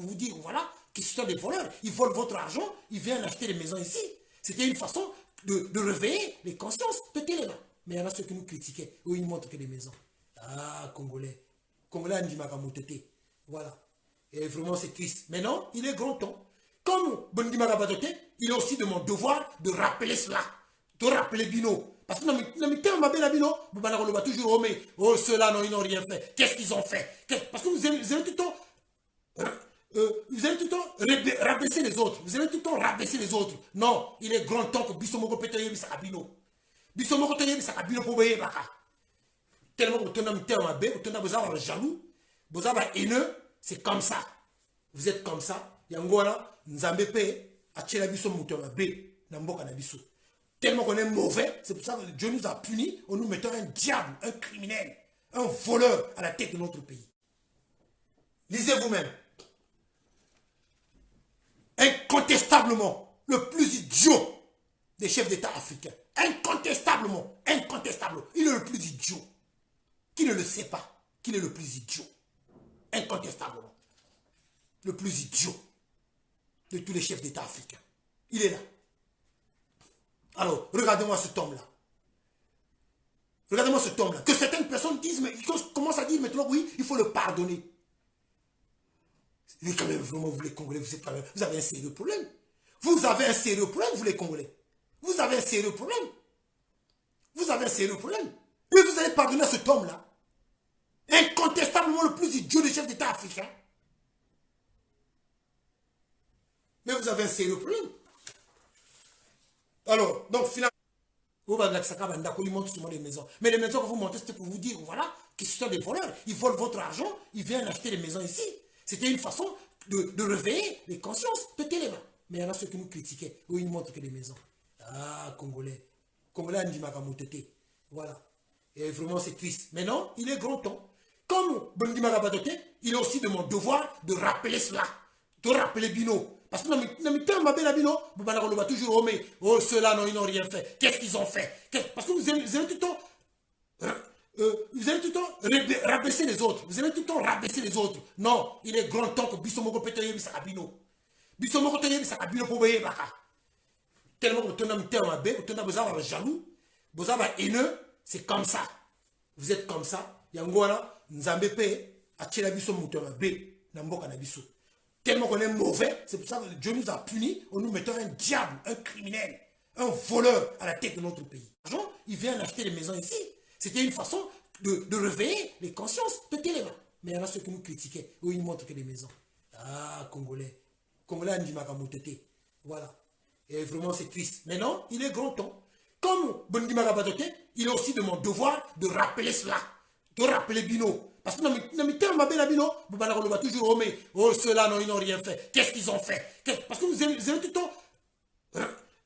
pour vous dire, voilà, qu'ils sont des voleurs. Ils volent votre argent, ils viennent acheter des maisons ici. C'était une façon de réveiller les consciences de Téléma. Mais il y en a ceux qui nous critiquaient, où ils montrent que des maisons. Ah, Congolais. Congolais, Ndimakamototé. Voilà. Et vraiment, c'est triste. Mais non, il est grand temps. Comme Bondimaka Batoté, il est aussi de mon devoir de rappeler cela. De rappeler Bino. Parce que dans mes termes, ma belle Bino, vous allez toujours, oh, mais oh, ceux-là, non, ils n'ont rien fait. Qu'est-ce qu'ils ont fait? Parce que vous allez tout le temps. Vous allez tout le temps rabaisser les autres. Vous allez tout le temps rabaisser les autres. Non, il est grand temps que Bissomoko Petoye Bissakabino. Bissomoko Petoye Bissakabino pour voyer Baka. Tellement que vous avez un bé, vous avez jaloux, vous avez haineux, c'est comme ça. Vous êtes comme ça. Yangola, Nzambe Pe, Achela Bisso Mouton bé, Namboka Nabisso. Tellement qu'on est mauvais, c'est pour ça que Dieu nous a punis en nous mettant un diable, un criminel, un voleur à la tête de notre pays. Lisez vous-même. Incontestablement, le plus idiot des chefs d'État africains. Incontestablement, incontestable. Il est le plus idiot. Qui ne le sait pas qu'il est le plus idiot? Incontestablement. Le plus idiot de tous les chefs d'État africains. Il est là. Alors, regardez-moi cet homme-là. Regardez-moi cet homme-là. Que certaines personnes disent, mais ils commencent à dire maintenant, oui, il faut le pardonner. Mais quand même, vraiment, vous les Congolais, vous avez un sérieux problème. Vous avez un sérieux problème, vous les Congolais. Vous avez un sérieux problème. Vous avez un sérieux problème. Et vous allez pardonner à cet homme-là. Incontestablement le plus idiot des chefs d'État africains. Mais vous avez un sérieux problème. Alors, donc finalement, vous montrez souvent des maisons. Mais les maisons que vous montrez, c'était pour vous dire, voilà, qu'ils sont des voleurs. Ils volent votre argent, ils viennent acheter des maisons ici. C'était une façon de réveiller les consciences de Téléma. Mais il y en a ceux qui nous critiquaient, où ils montrent que des maisons. Ah, Congolais. Congolais, Ndimakamototé. Voilà. Et vraiment, c'est triste. Mais non, il est grand temps. Comme Bondimaka Batoté, il est aussi de mon devoir de rappeler cela. De rappeler Bino. Parce que dans mes termes, ma belle Bino, vous allez toujours, oh, mais oh, ceux-là, non, ils n'ont rien fait. Qu'est-ce qu'ils ont fait? Parce que vous allez tout le temps. Vous allez tout le temps rabaisser les autres. Vous allez tout le temps rabaisser les autres. Non, il est grand temps que Bissomoko Petoye Bissakabino. Bissomoko Petoye Bissakabino pour voyer Baka. Tellement que vous avez un terme, vous avez jaloux, vous avez haineux, c'est comme ça. Vous êtes comme ça. Yangola, Nzambe Pe, Achela Bisso Mouton bé, Namboka Nabisso. Tellement qu'on est mauvais, c'est pour ça que Dieu nous a punis en nous mettant un diable, un criminel, un voleur à la tête de notre pays. L'argent, il vient acheter des maisons ici. C'était une façon de réveiller les consciences de Téléma. Mais il y en a ceux qui nous critiquaient, où ils montrent que des maisons. Ah, Congolais. Congolais, Ndimakamototé. Voilà. Et vraiment, c'est triste. Mais non, il est grand temps. Comme Bondimaka Batoté, il est aussi de mon devoir de rappeler cela. De rappeler Bino. Parce que dans mes termes, ma belle Bino, vous allez toujours, oh, mais oh, ceux-là, non, ils n'ont rien fait. Qu'est-ce qu'ils ont fait? Parce que vous allez tout le temps.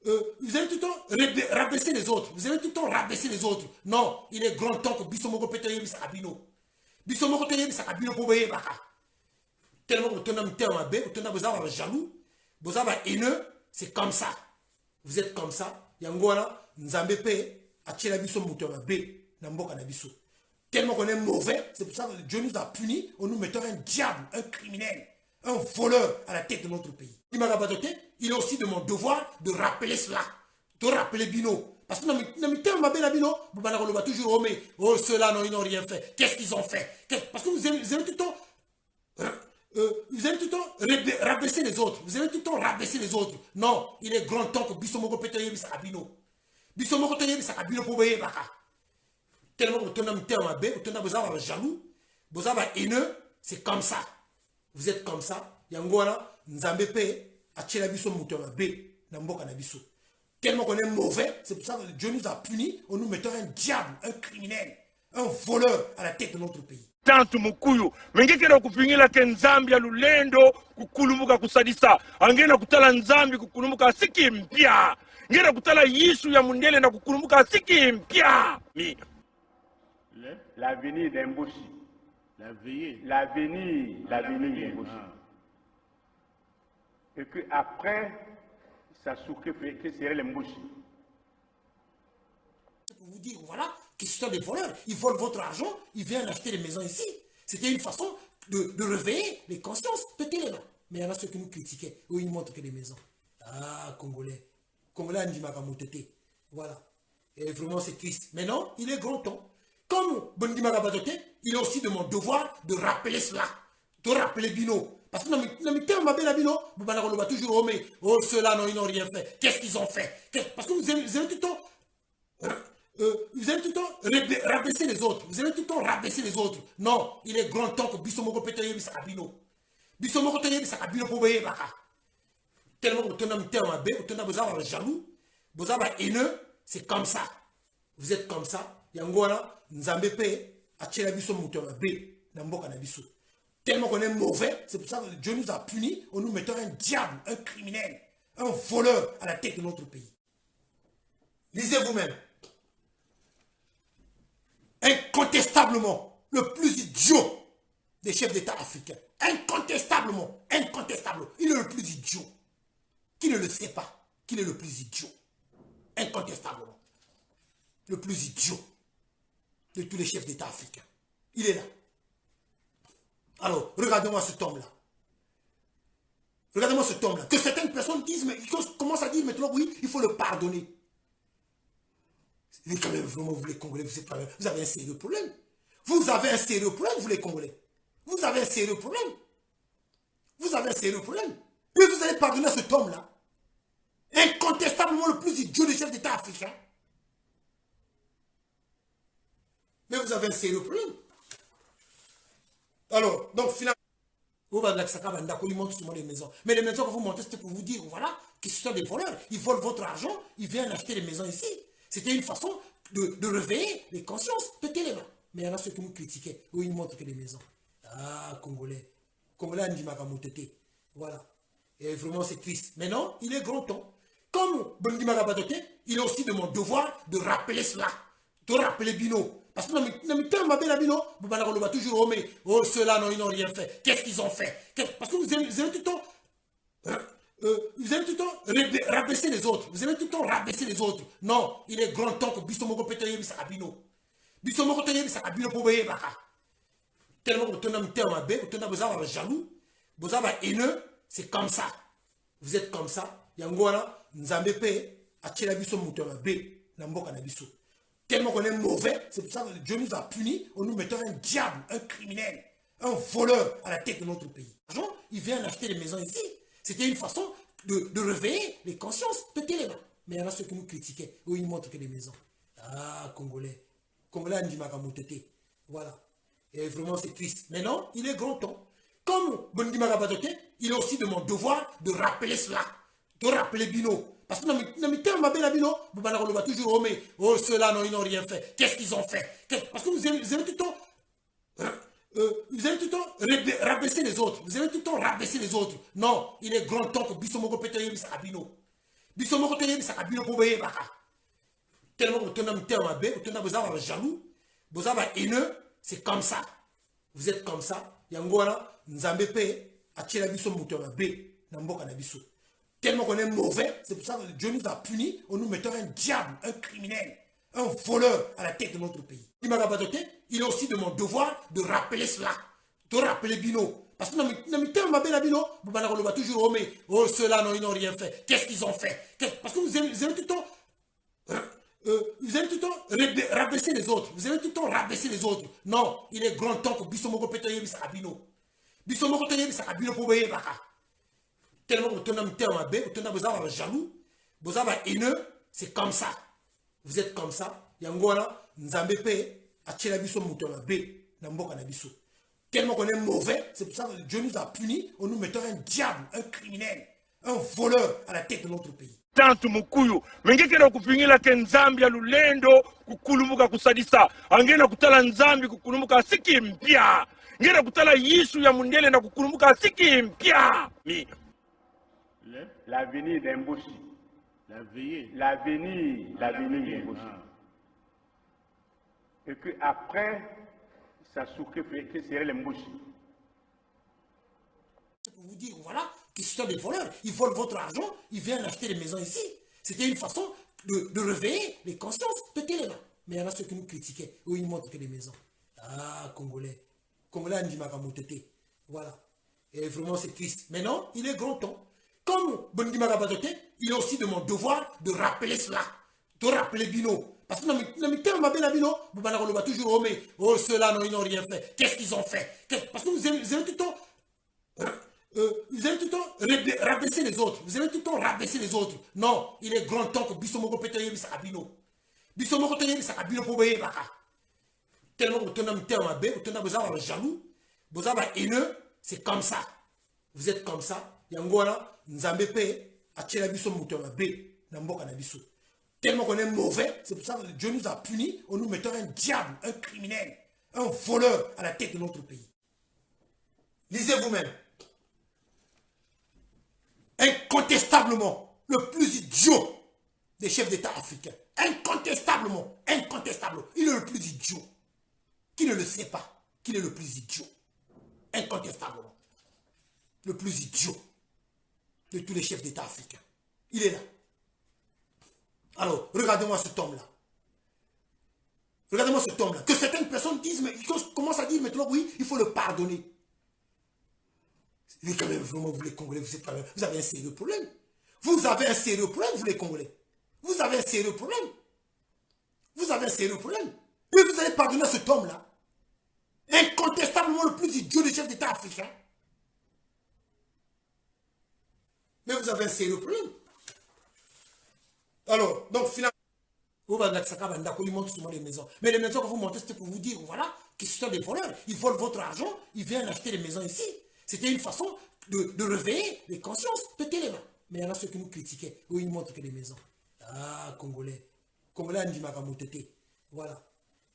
Vous allez tout le temps rabaisser les autres. Vous allez tout le temps rabaisser les autres. Non, il est grand temps que Bissomoko Petoye Bissakabino. Bissomoko Petoye Bissakabino pour voyer Baka. Tellement que vous avez un terme, vous avez jaloux, vous avez haineux, c'est comme ça. Vous êtes comme ça. Yangola, Nzambe Pe, Achela Bisso Mouton bé, Namboka Nabisso. Tellement qu'on est mauvais, c'est pour ça que Dieu nous a punis en nous mettant un diable, un criminel, un voleur à la tête de notre pays. Il est aussi de mon devoir de rappeler cela. De rappeler Bino. Parce que dans mes termes, ma belle Bino, vous allez toujours, oh, mais oh, ceux-là, non, ils n'ont rien fait. Qu'est-ce qu'ils ont fait? Parce que vous allez tout le temps. Vous allez tout le temps rabaisser les autres. Vous allez tout le temps rabaisser les autres. Non, il est grand temps que Bissomoko Petoye Bissakabino. Bissomoko Petoye Bissakabino pour voyer Baka. Tellement que vous avez un terme, vous avez jaloux, vous avez haineux, c'est comme ça. Vous êtes comme ça. Yangola, Nzambe Pe, Achela Bisso Mouton bé, Namboka Nabisso. Tellement qu'on est mauvais, c'est pour ça que Dieu nous a punis en nous mettant un diable, un criminel, un voleur à la tête de notre pays. Tantu mukuyu mengekera kupingila ke nzambi ya lulendo kukulumuka kusadisa angena kutala nzambi kukulumuka siki mpya ngena kutala Yesu ya mundele na kukulumuka siki mpya l'avenir d'Emboshi l'avenir d'Emboshi et que après ça souque que serait l'Emboshi. Pour vous dire, voilà, qu'ils sont des voleurs. Ils volent votre argent, ils viennent acheter des maisons ici. C'était une façon de réveiller les consciences de Téléma. Mais il y en a ceux qui nous critiquaient. Eux, ils montrent que des maisons. Ah, Congolais. Congolais, Ndimaka-Moutete. Voilà. Et vraiment, c'est triste. Mais non, il est grand temps. Comme Bondimaka-Batote, il est aussi de mon devoir de rappeler cela. De rappeler Bino. Parce que dans mes termes, ma belle Bino, vous allez toujours, oh, mais oh, ceux-là, non, ils n'ont rien fait. Qu'est-ce qu'ils ont fait? Parce que vous avez tout le temps. Vous allez tout le temps rabaisser les autres. Vous allez tout le temps rabaisser les autres. Non, il est grand temps que Bissomoko Pétoye Bissakabino. Bissomoko Pétoye Bissakabino pour voyer Baka. Tellement que vous avez un terme, vous avez jaloux, vous avez haineux, c'est comme ça. Vous êtes comme ça. Yangwana, Nzambepe, Achela Bisso Moutomabe, Namboka Nabisso. Tellement qu'on est mauvais, c'est pour ça que Dieu nous a punis en nous mettant un diable, un criminel, un voleur à la tête de notre pays. Lisez vous-même. Incontestablement, le plus idiot des chefs d'État africains. Incontestablement, incontestable. Il est le plus idiot. Qui ne le sait pas qu'il est le plus idiot? Incontestablement. Le plus idiot de tous les chefs d'État africains. Il est là. Alors, regardez-moi cet homme-là. Regardez-moi cet homme-là. Que certaines personnes disent, mais ils commencent à dire maintenant, oui, il faut le pardonner. Mais quand même, vraiment, vous les Congolais, vous avez un sérieux problème. Vous avez un sérieux problème, vous les Congolais. Vous avez un sérieux problème. Vous avez un sérieux problème. Et vous allez pardonner à cet homme-là. Incontestablement le plus idiot des chefs d'État africains. Mais vous avez un sérieux problème. Alors, donc finalement, vous allez monter sur les maisons. Mais les maisons que vous montez, c'était pour vous dire, voilà, qu'ils sont des voleurs. Ils volent votre argent, ils viennent acheter des maisons ici. C'était une façon de réveiller les consciences de Téléma. Mais il y en a ceux qui nous critiquaient. Oui, ils montrent que des maisons. Ah, Congolais. Congolais, Ndimaka-Moutete. Voilà. Et vraiment, c'est triste. Mais non, il est grand temps. Comme Bondimaka-Batote, il est aussi de mon devoir de rappeler cela. De rappeler Bino. Parce que dans mes termes, ma belle Bino, vous allez toujours, oh, mais oh, ceux-là, non, ils n'ont rien fait. Qu'est-ce qu'ils ont fait? Parce que vous avez tout le temps. Vous allez tout le temps rabaisser les autres. Vous allez tout le temps rabaisser les autres. Non, il est grand temps que Bissomoko Pétoye Bissakabino. Bissomoko Pétoye Bissakabino pour voyer Baka. Tellement que vous avez un terme, vous avez jaloux, vous avez haineux, c'est comme ça. Vous êtes comme ça. Yangwana, Nzambepe, Achela Bisso Moutomabe, Namboka Nabisso. Tellement qu'on est mauvais, c'est pour ça que Dieu nous a punis en nous mettant un diable, un criminel, un voleur à la tête de notre pays. L'argent, il vient acheter des maisons ici. C'était une façon de réveiller les consciences de Téléma. Mais il y en a ceux qui nous critiquaient. Eux, ils montrent que des maisons. Ah, Congolais. Congolais, Ndimaka-Moutete. Voilà. Et vraiment, c'est triste. Mais non, il est grand temps. Comme Bondimaka-Batote, il est aussi de mon devoir de rappeler cela. De rappeler Bino. Parce que dans mes termes, ma belle Bino, vous allez toujours, oh, mais oh, ceux-là, non, ils n'ont rien fait. Qu'est-ce qu'ils ont fait? Parce que vous avez tout le temps. Vous allez tout le temps rabaisser les autres. Vous allez tout le temps rabaisser les autres. Non, il est grand temps que Bissomoko Pétoye Bissakabino. Bissomoko Pétoye Bissakabino pour voyer Baka. Tellement que vous avez un terme, vous avez jaloux, vous avez haineux, c'est comme ça. Vous êtes comme ça. Yangwana, Nzambepe, Achela Bisso Moutomabe, Namboka Nabisso. Tellement qu'on est mauvais, c'est pour ça que Dieu nous a punis en nous mettant un diable, un criminel, un voleur à la tête de notre pays. Il est aussi de mon devoir de rappeler cela. De rappeler Bino. Parce que dans mes termes, ma belle Bino, vous allez toujours, oh, mais oh, ceux-là, non, ils n'ont rien fait. Qu'est-ce qu'ils ont fait? Parce que vous avez tout le temps. Vous allez tout le temps rabaisser les autres. Vous allez tout le temps rabaisser les autres. Non, il est grand temps que Bissomoko Pétoye Bissakabino. Bissomoko Pétoye Bissakabino pour voyer Baka. Tellement que vous avez un terme, vous avez jaloux, vous avez haineux, c'est comme ça. Vous êtes comme ça. Yangwana, Nzambepe, Achela Bisso Moutomabe, Namboka Nabisso. Tellement qu'on est mauvais, c'est pour ça que Dieu nous a punis en nous mettant un diable, un criminel, un voleur à la tête de notre pays. Tantu mukuyu mengekera kupingila ke nzambi ya lulendo kukulumuka kusadisa angena kutala nzambi kukulumuka siki mpya ngena kutala Yesu ya mundele na kukulumuka siki mpya l'avenir d'Emboshi. L'avenir d'Emboshi. Et que après ça souffre que serait l'Emboshi. Pour vous dire, voilà, qu'ils sont des voleurs. Ils volent votre argent, ils viennent acheter des maisons ici. C'était une façon de réveiller les consciences de Téléma. Mais il y en a ceux qui nous critiquaient. Eux, ils montrent que des maisons. Ah, Congolais. Congolais, Ndimaka-Moutete. Voilà. Et vraiment, c'est triste. Mais non, il est grand temps. Comme Bondima Rabadote, il est aussi de mon devoir de rappeler cela. De rappeler Bino. Parce que dans mes termes, Bino, vous va toujours, oh, mais oh, ceux-là, non, ils n'ont rien fait. Qu'est-ce qu'ils ont fait? Parce que vous aimez tout le temps. Vous allez tout le temps rabaisser les autres. Vous allez tout le temps rabaisser les autres. Non, il est grand temps que Bissomoko Pétoye Bissakabino. Bissomoko Pétoye Bissakabino pour payer Baka. Tellement que vous avez un bé, vous avez jaloux, vous avez haineux, c'est comme ça. Vous êtes comme ça. Yangola, Nzambe paye, Achela Bissomoko bé, Namboka Nabiso. Tellement qu'on est mauvais, c'est pour ça que Dieu nous a punis en nous mettant un diable, un criminel, un voleur à la tête de notre pays. Lisez vous-même. Incontestablement, le plus idiot des chefs d'État africains. Incontestablement, incontestablement. Il est le plus idiot. Qui ne le sait pas qu'il est le plus idiot? Incontestablement. Le plus idiot de tous les chefs d'État africains. Il est là. Alors, regardez-moi cet homme-là. Regardez-moi cet homme-là. Que certaines personnes disent, mais ils commencent à dire maintenant, oui, il faut le pardonner. Mais quand même, vraiment, vous les Congolais, vous avez un sérieux problème. Vous avez un sérieux problème, vous les Congolais. Vous avez un sérieux problème. Vous avez un sérieux problème. Et vous allez pardonner à cet homme-là. Incontestablement le plus idiot des chefs d'État africains. Mais vous avez un sérieux problème. Alors, donc finalement, vous montrez souvent les maisons. Mais les maisons que vous montrez, c'était pour vous dire, voilà, qu'ils sont des voleurs. Ils volent votre argent, ils viennent acheter des maisons ici. C'était une façon de réveiller les consciences de Téléma. Mais il y en a ceux qui nous critiquaient, où ils montrent que des maisons. Ah, Congolais. Congolais, Ndimakamototé. Voilà.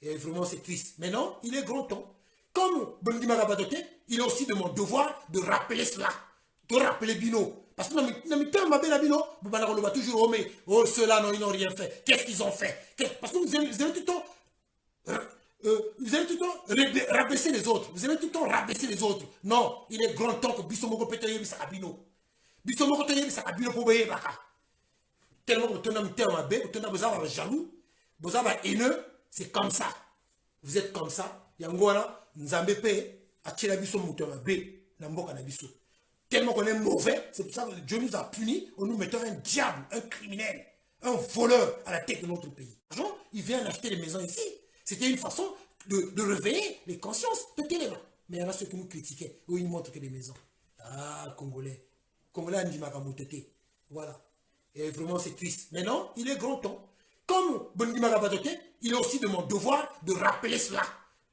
Et vraiment, c'est triste. Mais non, il est grand temps. Comme Bondima Rabadote, il est aussi de mon devoir de rappeler cela. De rappeler Bino. Parce que dans mes termes, Bino, vous allez toujours, oh, mais oh, ceux-là, non, ils n'ont rien fait. Qu'est-ce qu'ils ont fait? Parce que vous allez tout le temps. Vous allez tout le temps rabaisser les autres. Vous allez tout le temps rabaisser les autres. Non, il est grand temps que Bissomoko Pétoye Bissakabino. Bissomoko Pétoye Bissakabino pour payer Baka. Tellement que vous avez un terme bé, vous avez jaloux, vous avez haineux, c'est comme ça. Vous êtes comme ça. Yangola, Nzambe paye, Achela Bissomoko bé, Namboka Nabiso. Tellement qu'on est mauvais, c'est pour ça que Dieu nous a punis en nous mettant un diable, un criminel, un voleur à la tête de notre pays. L'argent, il vient acheter des maisons ici. C'était une façon de réveiller les consciences de Téléma. Mais il y en a ceux qui nous critiquaient, où ils montrent que des maisons. Ah, Congolais. Congolais, Ndimakamototé. Voilà. Et vraiment, c'est triste. Mais non, il est grand temps. Comme Bondima Rabadote, il est aussi de mon devoir de rappeler cela.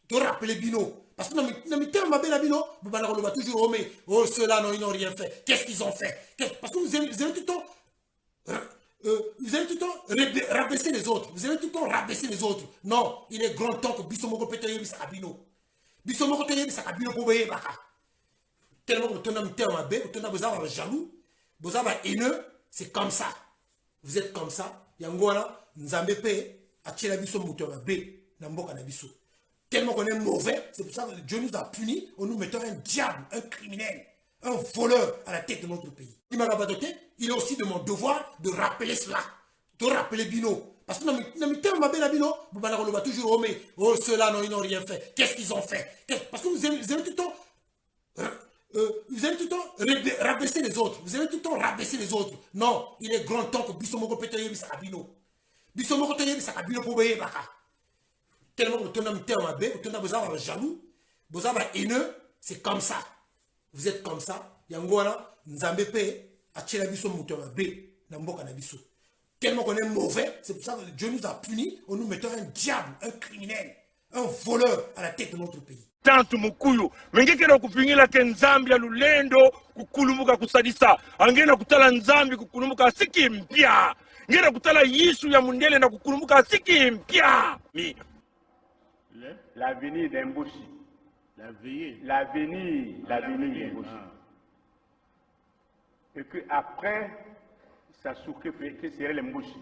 De rappeler Bino. Parce que dans mes termes, Bino, vous allez toujours, oh, mais oh, ceux-là, non, ils n'ont rien fait. Qu'est-ce qu'ils ont fait? Parce que vous allez tout le temps. Vous allez tout le temps rabaisser les autres. Vous allez tout le temps rabaisser les autres. Non, il est grand temps que Bissomoko Pétoye Bissakabino. Bissomoko Pétoye Bissakabino pour payer Baka. Tellement que vous avez un terme bé, vous avez jaloux, vous avez haineux, c'est comme ça. Vous êtes comme ça. Yangola, Nzambe paye, Achela Bissomoko bé, Namboka Nabiso. Tellement qu'on est mauvais, c'est pour ça que Dieu nous a punis en nous mettant un diable, un criminel, un voleur à la tête de notre pays. Il est aussi de mon devoir de rappeler cela. De rappeler Bino. Parce que dans mes termes, Bino, vous allez toujours, oh, mais oh, ceux-là, non, ils n'ont rien fait. Qu'est-ce qu'ils ont fait? Parce que vous allez tout le temps. Vous allez tout le temps rabaisser les autres. Vous allez tout le temps rabaisser les autres. Non, il est grand temps que Bissomoko Pétoye Bissakabino. Bissomoko Pétoye Bissakabino pour payer Baka. Tellement que vous avez un terme bé, vous avez jaloux, vous avez haineux, c'est comme ça. Vous êtes comme ça. Yangola, Nzambe paye, Achela Bissomoko bé, Namboka Nabiso. Tellement qu'on est mauvais, c'est pour ça que Dieu nous a punis en nous mettant un diable, un criminel, un voleur à la tête de notre pays. Tantu mukuyu mengekera kupingila ke nzambi ya lulendo kukulumuka kusadisa angena kutala nzambi kukulumuka siki mpya ngena kutala Yesu ya mundele na kukulumuka siki mpya l'avenir d'Emboshi. L'avenir d'Emboshi. Et que après ça souke que serait l'Emboshi.